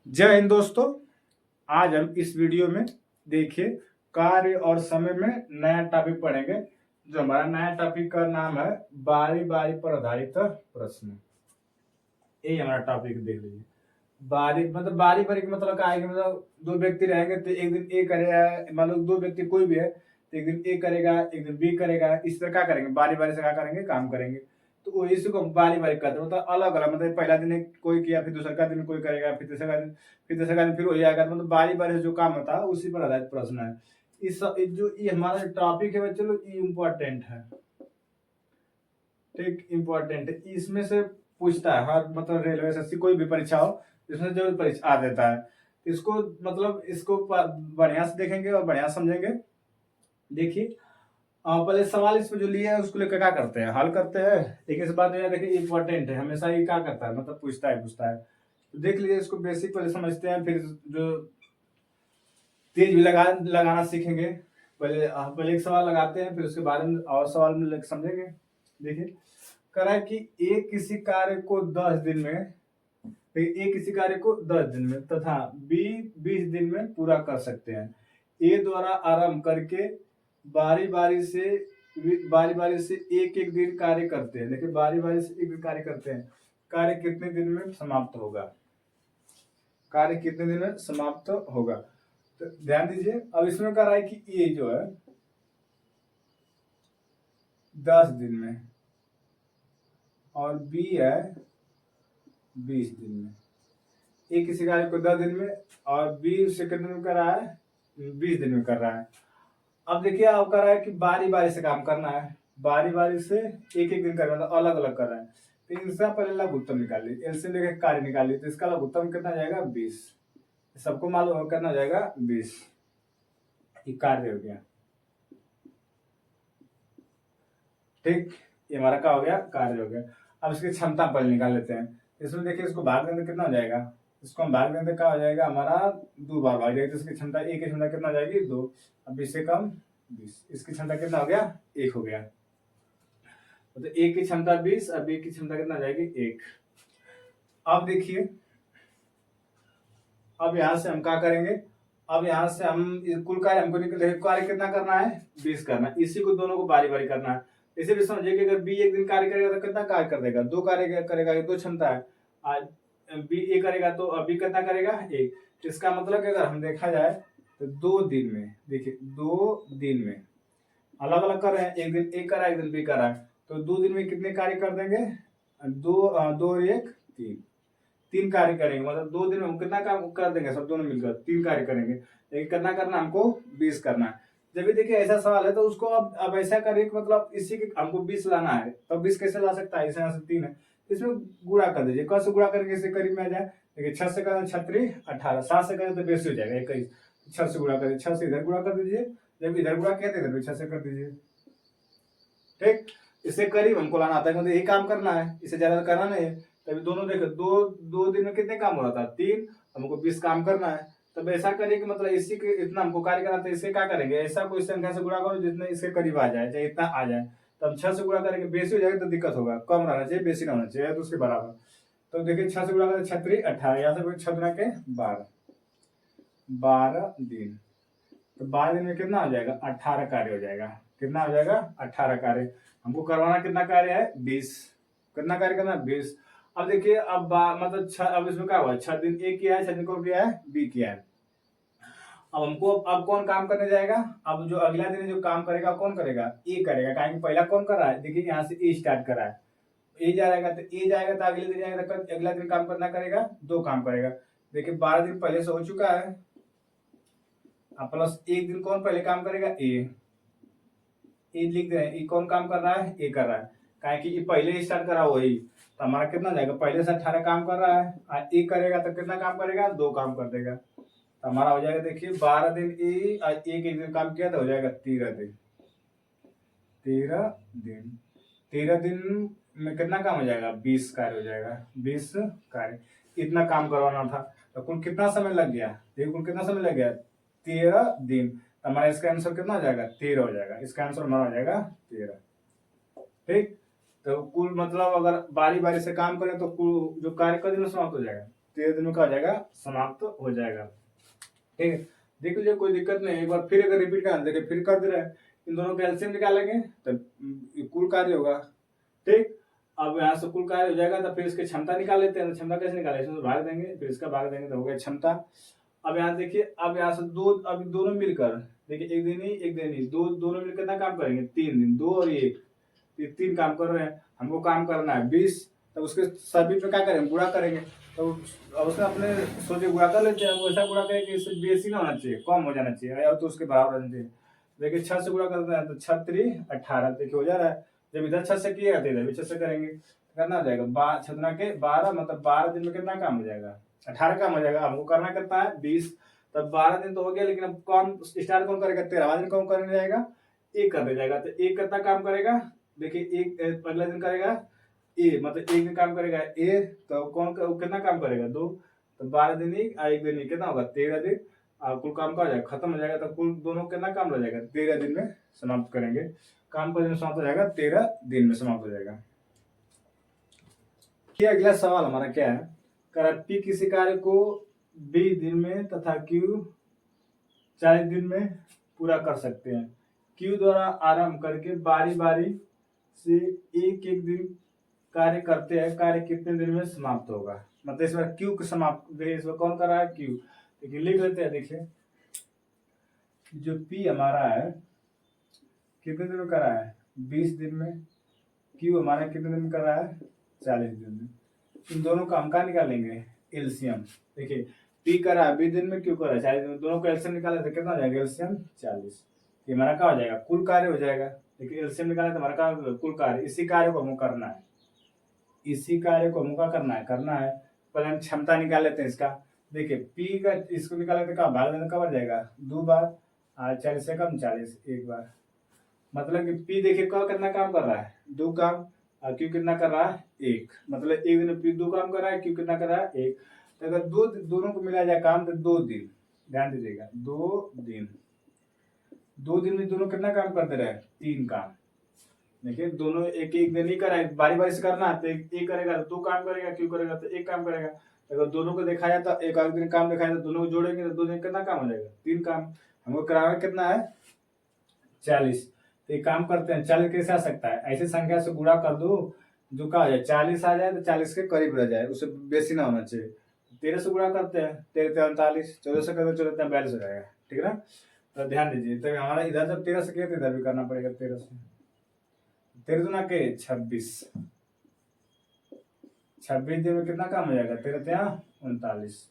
जय हिंद दोस्तों। आज हम इस वीडियो में देखिए कार्य और समय में नया टॉपिक पढ़ेंगे। जो हमारा नया टॉपिक का नाम है बारी बारी पर आधारित प्रश्न। ये हमारा टॉपिक देख लीजिए। बारी बारी का मतलब क्या है कि मतलब दो व्यक्ति रहेंगे तो एक दिन ए करेगा, मान लो दो व्यक्ति कोई भी है तो एक दिन ए करेगा एक दिन बी करेगा। इस तरह क्या करेंगे, बारी बारी से क्या करेंगे, काम करेंगे। तो वो इसी को बारी बारी करते हैं, मतलब अलग अलग, मतलब पहला दिन कोई किया, फिर दूसरा का दिन कोई करेगा, फिर तीसरा का दिन फिर हो जाएगा। तो मतलब बारी बारी से जो काम होता है उसी पर आधारित प्रश्न है। ये हमारा टॉपिक है बच्चों लोग, ये इम्पोर्टेंट है, ठीक, इम्पोर्टेंट है। इसमें से पूछता है हर, मतलब रेलवे एसएससी कोई भी परीक्षा हो इसमें जरूर परीक्षा आ देता है। इसको मतलब इसको बढ़िया से देखेंगे और बढ़िया समझेंगे। देखिए पहले सवाल इसमें जो लिया है उसको लेकर क्या करते हैं, हल करते हैं। एक इस बात में देखिए इंपॉर्टेंट है, हमेशा ये क्या करता है, मतलब पूछता है। तो देख लीजिए इसको बेसिक पहले समझते हैं, फिर जो तेज भी लगाना सीखेंगे। पहले एक सवाल लगाते हैं, फिर उसके बारे में और सवाल में समझेंगे। देखिए कह रहा है कि ए किसी कार्य को 10 दिन में, ए किसी कार्य को 10 दिन में तथा बी 20 दिन में पूरा कर सकते हैं। ए द्वारा आरंभ करके बारी बारी से एक एक दिन कार्य करते हैं। देखिए बारी बारी से एक दिन कार्य करते हैं। कार्य कितने दिन में समाप्त होगा, कार्य कितने दिन में समाप्त होगा। तो ध्यान दीजिए, अब इसमें कह रहा है कि ए जो है 10 दिन में और बी है 20 दिन में। ए किसी कार्य को 10 दिन में और बी उसे कितने दिन में कर रहा है, 20 दिन में कर रहा है। अब देखिए अब कर रहा है कि बारी बारी से काम करना है, बारी बारी से एक एक दिन करना है, मतलब अलग अलग कर रहा है। तो इनसे पहले लघुत्तम निकाल ली, एलसीएम लेके कार्य निकाल ली, तो इसका लघुत्तम कितना जाएगा 20। सबको मालूम करना जाएगा 20, ये कार्य हो गया। ठीक, ये हमारा क्या हो गया, कार्य हो गया। अब इसकी क्षमता पहले निकाल लेते हैं। इसमें देखिए इसको भाग देंगे कितना हो जाएगा, इसको हम भाग देंगे क्या हो जाएगा हमारा 2 बार भाग जाएगा। तो इसकी क्षमता एक की क्षमता कितना हो जाएगी 2, अब इससे कम 20, इसकी क्षमता कितना हो गया 1 हो गया। तो एक की क्षमता 20, अब एक की क्षमता कितना हो जाएगी 1। अब देखिए अब यहां से हम क्या करेंगे, अब यहां से हम कुल कार्य हमको कार्य कितना करना है 20 करना है। इसी को दोनों को बारी बारी करना है। इसे भी समझिए कि अगर बी एक दिन कार्य करेगा तो कितना कार्य कर देगा, 2 कार्य करेगा, 2 क्षमता है। आज बी ए करेगा तो बी कितना करेगा 1। इसका मतलब कि अगर हम देखा जाए तो 2 दिन में, देखिए 2 दिन में अलग अलग कर रहे हैं, एक दिन ए कर रहा है एक दिन बी कर रहा है, तो 2 दिन में कितने कार्य कर देंगे, 2 और 1 3, 3 कार्य करेंगे। मतलब 2 दिन में हम कितना काम कर देंगे, सब दोनों मिलकर 3 कार्य करेंगे। लेकिन कितना करना हमको 20 करना है। जब भी देखिए ऐसा सवाल है तो उसको अब ऐसा करिए कि मतलब इसी के हमको 20 लाना है, तो 20 कैसे ला सकता है, इसे यहाँ से 3 है इसमें गुणा कर दीजिए। कैसे गुणा करके इसे करीब में आ जाए, देखिए 6 से करें 36 18, 7 से करें तो 20 हो जाएगा 21, 6 से गुणा करिए, 6 से इधर गुणा कर दीजिए, जब इधर गुणा किया तो इधर भी 6 से कर दीजिए। ठीक, इससे करीब हमको लाना आता है, मतलब यही काम करना है, इसे ज्यादा करना नहीं है। तभी दोनों देखो 2 दिन में कितने काम हो रहा था 3, हमको 20 काम करना है। तब ऐसा करिए कि मतलब इसी के इतना हमको कार्य करना था, इससे क्या करेंगे, ऐसा कोई संख्या से गुणा करो जितने इसके करीब आ जाए, चाहे इतना आ जाए। तब 6 से गुणा करेंगे, बेसी हो जाएगा तो दिक्कत होगा, कम रहना चाहिए बेसी ना होना चाहिए, तो उसके बराबर। तो देखिए 6 से गुणा करें 36 18, यहाँ से 6 गुणा के 12 दिन, तो 12 दिन में कितना हो जाएगा 18 कार्य हो जाएगा। कितना हो जाएगा 18 कार्य। हमको करवाना कितना कार्य है 20, कितना कार्य करना 20। अब देखिए अब मतलब अब इसमें क्या हुआ, 6 दिन ए किया है, 6 दिन कौन किया है बी किया है। अब हमको अब कौन काम करने जाएगा, अब जो अगला दिन जो काम करेगा कौन करेगा, ए करेगा। कहेंगे पहला कौन कर रहा है, देखिए यहाँ से ए स्टार्ट कर रहा है, ए जाएगा तो ए जाएगा तो अगले दिन जाएगा तो अगला दिन काम करना करेगा 2 काम करेगा। देखिए 12 दिन पहले से हो चुका है, प्लस 1 दिन कौन पहले काम करेगा ए लिख दे रहे हैं, ये कौन काम कर रहा है ए कर रहा है, काहे कि ये पहले स्टार्ट करा वही। तो हमारा कितना जाएगा, पहले से 18 काम कर रहा है, ए करेगा तो कितना काम करेगा 2 काम कर देगा। तो हमारा हो जाएगा देखिए 12 दिन ए और एक दिन काम किया तो हो जाएगा 13 दिन। 13 दिन में कितना काम हो जाएगा 20 कार्य हो जाएगा, 20 कार्य। इतना काम करवाना था तो कुल कितना समय लग गया, देखिए कुल कितना समय लग गया 13 दिन। हमारा इसका आंसर कितना हो जाएगा 13 हो जाएगा, इसका आंसर हमारा हो जाएगा 13। ठीक, तो कुल मतलब अगर बारी बारी से काम करें तो कुल जो कार्य का दिन समाप्त हो जाएगा 13 दिन में क्या हो जाएगा, समाप्त हो जाएगा। ठीक है, देख लीजिए कोई दिक्कत नहीं, एक बार फिर अगर रिपीट करना, देखिए फिर कर दे रहे हैं, इन दोनों का एलसीएम निकालेंगे तो कुल कार्य होगा। ठीक, अब यहाँ से कुल कार्य हो जाएगा तो फिर इसकी क्षमता निकाल लेते हैं। तो क्षमता कैसे निकाले, इसमें भाग देंगे, फिर इसका भाग देंगे तो हो गया क्षमता। अब यहाँ देखिए, अब यहाँ से दो, अब दोनों मिलकर देखिए, एक दिन ही एक दिन ही दो, दोनों मिलकर कितना काम करेंगे, 3 दिन, 2 और 1, ये 3 काम कर रहे हैं, हमको काम करना है 20, तब उसके सभी पे क्या करेंगे, गुणा करेंगे। तो अब उसने अपने सोचे गुणा कर लेते हैं, वैसा गुणा करें कि इससे बेसी ना होना चाहिए, कम हो जाना चाहिए, या तो उसके बराबर होना चाहिए। देखिए 6 से गुणा करते हैं तो 6 3 18, देखिए हो जा रहा है। जब इधर 6 से किएगा तो इधर भी 6 से करेंगे, करना हो जाएगा 6 के 12, मतलब 12 दिन में कितना काम हो जाएगा, 18 काम हो जाएगा। हमको करना कितना है 20, तब 12 दिन तो हो गया, लेकिन अब कौन स्टार्ट कौन करेगा, 13वां दिन कौन करने जाएगा, एक करने जाएगा। तो एक कितना काम करेगा, देखिए एक अगला दिन करेगा ए, मतलब एक दिन काम करेगा ए, तो कौन कितना काम करेगा 2, तो 12 दिन ही, एक दिन ही कितना होगा 13 दिन, कुल काम का हो जाएगा, खत्म हो जाएगा। तो कुल दोनों कितना काम हो जाएगा, 13 दिन में समाप्त करेंगे, काम का दिन समाप्त हो जाएगा, 13 दिन में समाप्त हो जाएगा। ये अगला सवाल हमारा क्या है, पी किसी कार्य को बी दिन में तथा क्यू 40 दिन में पूरा कर सकते हैं। क्यू द्वारा आरंभ करके बारी बारी से एक एक दिन कार्य करते हैं, कार्य कितने दिन में समाप्त होगा। मतलब इस बार क्यू को समाप्त, इसमें कौन कर रहा है, क्यू। देखिए लिख लेते हैं, देखिए जो पी हमारा है कितने दिन में कर रहा है, 20 दिन में, क्यू हमारा कितने दिन में कर रहा है, 40 दिन में। इन दोनों का हम क्या निकालेंगे, एलसीएम। देखिए पी कर रहा है 20 दिन में, क्यू कर रहा है 40 दिन में, दोनों का एलसीएम निकाले तो कितना हो जाएगा, एलसीएम 40। ये हमारा क्या हो जाएगा, कुल कार्य हो जाएगा। देखिए एलसीएम निकाले तो हमारा क्या, कुल कार्य, इसी कार्य को हमको करना है, इसी कार्य को हमको करना है। पहले हम क्षमता निकाल लेते हैं इसका। देखिए पी का इसको निकाले तो क्या भाग देना, कब जाएगा 2 बार, 40 से कम 40 1 बार, मतलब कि पी देखिए क्या कितना काम कर रहा है, 2 काम, और क्यू कितना कर रहा है 1, मतलब एक दिन में पी 2 काम कर रहा है, क्यू कितना कर रहा है 1। तो अगर दोनों को मिला जाए काम तो 2 दिन, ध्यान दीजिएगा 2 दिन, 2 दिन में दोनों कितना काम करते रहे, 3 काम। देखिए दोनों एक एक दिन ही कराए, बारी बारी से करना है, तो एक करेगा तो 2 काम करेगा, क्यू करेगा तो 1 काम करेगा। अगर दोनों को देखा जाए तो एक दिन काम दिखाया तो दोनों को जोड़ेंगे तो 2 दिन कितना काम हो जाएगा, 3 काम। हमको कराना कितना है 40। तो एक काम करते हैं, 40 कैसे आ सकता है, ऐसे संख्या से गुणा कर दो जो क्या हो जाए 40 आ जाए, तो 40 के करीब रह जाए, उससे बेसी ना होना चाहिए। 13 से गुणा करते हैं, 13 39, 14 से करते 14 42 हो जाएगा, ठीक है ना। तो ध्यान दीजिए, तो हमारा इधर जब 13 से किया तो इधर भी करना पड़ेगा 13 से, 13 दूना के 26, 26 दिन में कितना काम हो जाएगा, 13 39।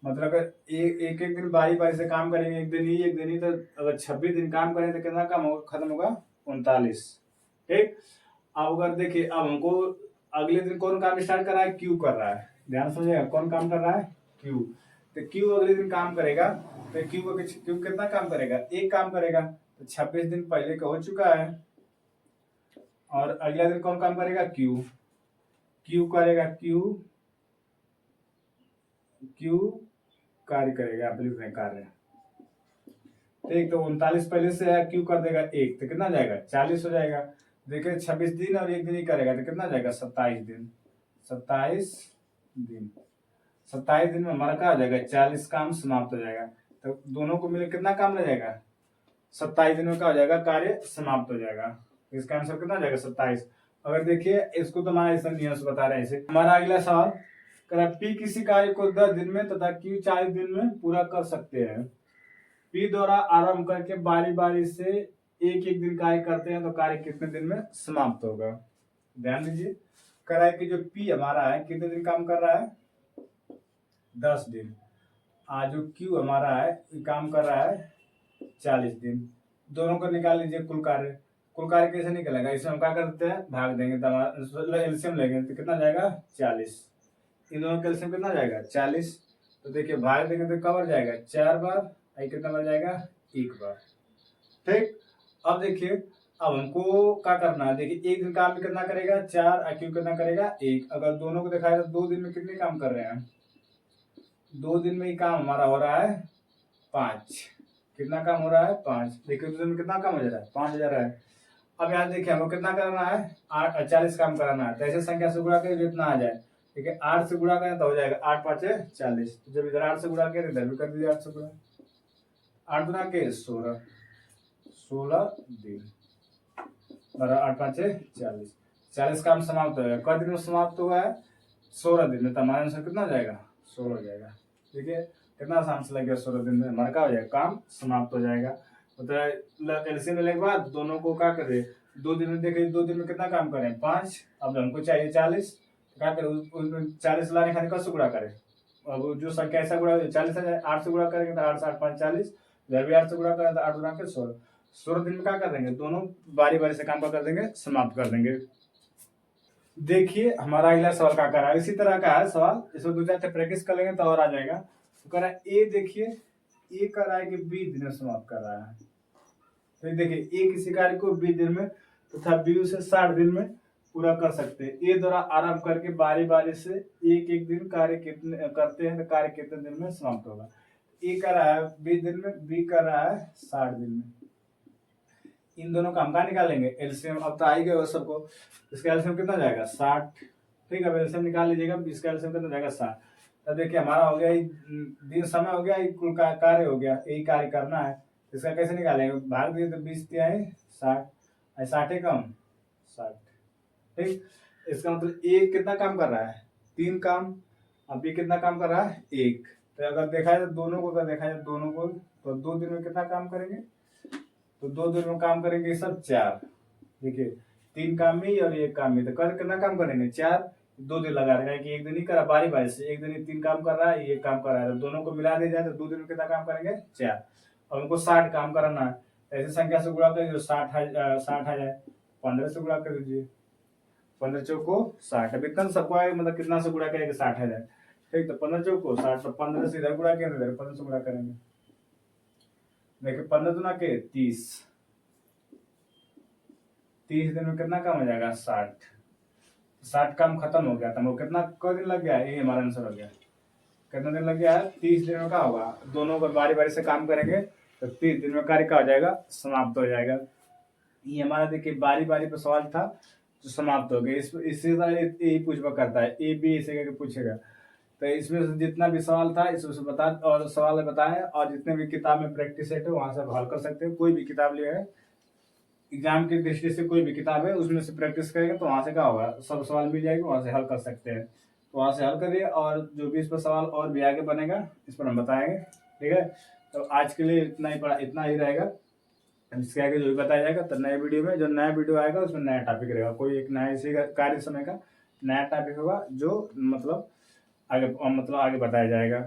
मतलब एक एक दिन बारी बारी से काम करेंगे, एक दिन ही, तो अगर 26 दिन काम करें तो कितना काम होगा, खत्म होगा 39। ठीक, अब अगर देखिए, अब हमको अगले दिन कौन काम स्टार्ट कर रहा है, क्यू कर रहा है, ध्यान समझिएगा कौन काम कर रहा है, क्यू। तो क्यू अगले दिन काम करेगा, तो क्यू कितना काम करेगा, 1 काम करेगा, तो 26 दिन पहले का हो चुका है। और अगला दिन कौन काम करेगा, क्यू करेगा, क्यू कार्य करेगा, आप लिख रहे हैं कार्य। ठीक, तो 39 पहले से है, क्यू कर देगा 1, तो कितना जाएगा 40 हो जाएगा। देखिए 26 दिन और 1 दिन ही करेगा तो कितना जाएगा 27 दिन, 27 दिन, 27 दिन में हमारा क्या हो जाएगा 40 काम समाप्त हो जाएगा। तो दोनों को मिले कितना काम रह जाएगा, 27 दिन में क्या हो जाएगा, कार्य समाप्त हो जाएगा। इसका आंसर कितना जाएगा 27। अगर देखिए इसको तो हमारा ऐसा नियम से बता रहे हैं। ऐसे हमारा अगला सवाल, पी किसी कार्य को 10 दिन में तथा क्यू 40 दिन में पूरा कर सकते हैं। पी द्वारा आरंभ करके बारी बारी से एक एक दिन कार्य करते हैं तो कार्य कितने दिन में समाप्त होगा। ध्यान दीजिए, करा है कि जो पी हमारा है कितने दिन काम कर रहा है, 10 दिन। आज जो क्यू हमारा है काम कर रहा है 40 दिन। दोनों को निकाल लीजिए कुल कार्य। कुल कार्य कैसे निकलेगा, इसमें हम क्या करते हैं, भाग देंगे, तो एलसीएम लेंगे तो कितना जाएगा 40। इन दोनों का एलसीएम कितना जाएगा 40। तो देखिए भाग देंगे तो कवर जाएगा 4 बार, आई कितना बार जाएगा 1 बार। ठीक, अब देखिए अब हमको क्या करना है, देखिए एक दिन काम कितना करेगा 4, और क्यू कितना करेगा 1। अगर दोनों को दिखाया तो 2 दिन में कितने काम कर रहे हैं, 2 दिन में ही काम हमारा हो रहा है 5। कितना काम हो रहा है 5। देखिए 2 दिन में कितना काम हो जा रहा है 5 हो जा रहा है। अब यहाँ देखिए हमको कितना करना है 40 काम कराना है, तो ऐसे संख्या से गुणा करिए जितना आ जाए। ठीक है, 8 से गुणा करें तो हो जाएगा 8 5 40। तो जब इधर 8 से गुणा किया इधर भी कर दीजिए 8 से गुणा। 8 गुना के 16, 16 दिन और 8 5 40। 40 काम समाप्त हो गया। कई दिन में समाप्त हुआ है? 16 दिन में। तो हमारा आंसर कितना हो जाएगा? 16 हो जाएगा। ठीक है, कितना आसान से लग गया, 16 दिन में हमारा क्या हो जाएगा, काम समाप्त हो जाएगा। मतलब एलसीएम लेने के बाद दोनों को क्या करें, 2 दिन में देखें, 2 दिन में कितना काम करें, 5। अब हमको चाहिए 40, तो क्या करें, 40 लाने खाने का गुणा करें। अब जो संख्या ऐसा गुणा 40 है, 8 से गुणा करेंगे तो 8 से 8 5 40, इधर भी 8 से गुणा करें तो 8 गुणा के 16। 16 दिन में क्या कर देंगे, दोनों बारी बारी से काम कर देंगे, समाप्त कर देंगे। देखिए हमारा अगला सवाल क्या कर रहा है, इसी तरह का है सवाल, इसमें 2-4 प्रैक्टिस कर लेंगे तो और आ जाएगा। तो कर रहा है ए, देखिए ए कर रहा है कि 20 दिन में समाप्त कर रहा है। तो देखिए ए किसी कार्य को 20 दिन में तथा बी उसे 60 दिन में पूरा कर सकते हैं। ए द्वारा आरंभ करके बारी बारी से एक एक दिन कार्य कितने करते हैं तो कार्य कितने दिन में समाप्त होगा। ए कर रहा है 20 दिन में, बी कर रहा है 60 दिन में। इन दोनों का हम कहाँ निकालेंगे, एलसीएम। अब तो आ ही गए वो सबको, इसका एलसीएम कितना जाएगा, 60। ठीक है, अब एलसीएम निकाल लीजिएगा, इसका एलसीएम कितना जाएगा, 60। तब देखिए हमारा हो गया दिन समय हो गया, कुल कार्य हो गया, यही कार्य करना है। इसका कैसे निकालेंगे, भाग दिए तो 20 दिया है 60, 60 कम 60। ठीक, इसका मतलब ए कितना काम कर रहा है, 3 काम। अब बी कितना काम कर रहा है, 1। तो अगर देखा जाए दोनों को, अगर देखा जाए दोनों को, तो 2 दिन में कितना काम करेंगे, तो 2 दिन में काम करेंगे सब 4। देखिए 3 काम में और 1 काम में, तो कर कितना काम करेंगे, 4। 2 दिन लगा रहे हैं कि एक दिन ही करा बारी बारी से, एक दिन ही 3 काम कर रहा है, 1 काम कर रहा है, तो दोनों को मिला दिया जाए तो 2 दिन में कितना काम करेंगे, 4। और उनको 60 काम कराना है, ऐसी संख्या से गुणा करिए जो 60 आ जाए। 15 से गुणा कर दीजिए, 15 चौको 60। अब इतना सबको आए, मतलब कितना से गुणा करेंगे, 60 आ जाए। ठीक, तो 15 चौको 60, तो 15 से इधर गुणा करेंगे, इधर 15 से गुणा करेंगे। देखिए 15 दुना के 30, 30 दिन में कितना काम हो जाएगा, 60। 60 काम खत्म हो गया, तो हमको कितना दिन लग गया, ये हमारा आंसर हो गया। कितना दिन लग गया है, 30 दिन में क्या होगा, दोनों को बारी बारी से काम करेंगे तो 30 दिन में कार्य क्या हो जाएगा, समाप्त हो जाएगा। ये हमारा देखिए बारी बारी पर सवाल था जो समाप्त हो गया। इससे यही पूछवा करता है, ए बी ऐसे करके पूछेगा। तो इसमें से जितना भी सवाल था इसमें बता, और सवाल बताएं, और जितने भी किताब में प्रैक्टिस सेट है वहां से हल कर सकते हैं। कोई भी किताब लिया है एग्जाम की दृष्टि से, कोई भी किताब है उसमें से प्रैक्टिस करेंगे तो वहां से क्या होगा, सब सवाल मिल जाएंगे, वहां से हल कर सकते हैं। तो वहां से हल करिए, और जो भी इस पर सवाल और भी आगे बनेगा इस पर हम बताएंगे। ठीक है, तो आज के लिए इतना ही रहेगा। इसके आगे जो भी बताया जाएगा तो नए वीडियो में, जो नया वीडियो आएगा उसमें नया टॉपिक रहेगा, कोई एक नया इसी कार्य समय का नया टॉपिक होगा जो मतलब आगे बताया जाएगा।